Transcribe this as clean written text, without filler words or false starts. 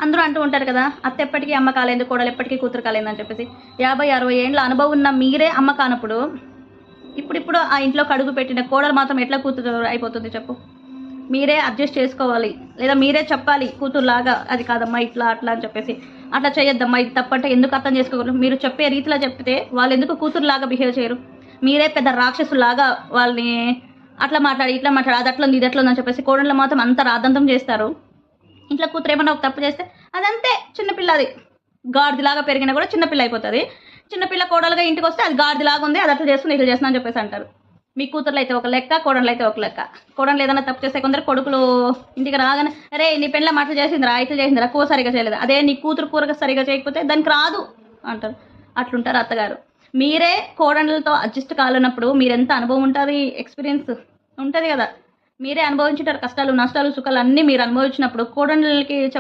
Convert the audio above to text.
అందరూ అంటూ ఉంటారు కదా, అత్త ఎప్పటికీ అమ్మ కాలేదు, కోడలు ఎప్పటికీ కూతురు కాలేదని చెప్పేసి. 50-60 ఏండ్ల అనుభవం ఉన్న మీరే అమ్మ కానప్పుడు ఇప్పుడిప్పుడు ఆ ఇంట్లో కడుగు పెట్టిన కోడలు మాత్రం ఎట్లా కూతురు అయిపోతుంది చెప్పు? మీరే అడ్జస్ట్ చేసుకోవాలి, లేదా మీరే చెప్పాలి కూతురులాగా, అది కాదమ్మా ఇట్లా అట్లా అని చెప్పేసి, అట్లా చేయొద్దమ్మా, ఇది తప్పంటే ఎందుకు అర్థం చేసుకోగలరు? మీరు చెప్పే రీతిలో చెప్తే వాళ్ళు ఎందుకు కూతురులాగా బిహేవ్ చేయరు? మీరే పెద్ద రాక్షసులాగా వాళ్ళని అట్లా మాట్లాడి ఇట్లా మాట్లాడి, అది అట్లా ఉంది ఇది అట్లా ఉందని చెప్పేసి కోడళ్ళు మాత్రం అంత రాదంతం చేస్తారు. ఇంట్లో కూతురు ఏమన్నా ఒక తప్పు చేస్తే అదంతే చిన్నపిల్లది, గాడిదిలాగా పెరిగినా కూడా చిన్నపిల్ల అయిపోతుంది. చిన్నపిల్ల కోడలుగా ఇంటికి వస్తే అది గాడిదిలాగా ఉంది, అది అట్లా చేస్తుంది ఇట్లా చేస్తున్నా అని చెప్పేసి అంటారు. మీ కూతుర్లు అయితే ఒక లెక్క, కోడళ్ళు అయితే ఒక లెక్క. కోడళ్ళు ఏదైనా తప్పు చేస్తే కొందరు కొడుకులు ఇంటికి రాగానే, అరే నీ పెళ్ళ అట్లా చేసిందిరా, ఇట్లా చేసిందిరా, కూర సరిగా చేయలేదు, అదే నీ కూతురు కూరగా సరిగా చేయకపోతే దానికి రాదు అంటారు. అట్లుంటారు అత్తగారు. మీరే కోడళ్ళతో అడ్జస్ట్ కాలన్నప్పుడు మీరెంత అనుభవం ఉంటుంది, ఎక్స్పీరియన్స్ ఉంటుంది కదా, మీరే అనుభవించుంటారు. కష్టాలు నష్టాలు సుఖాలు అన్నీ మీరు అనుభవించినప్పుడు కోడళ్ళకి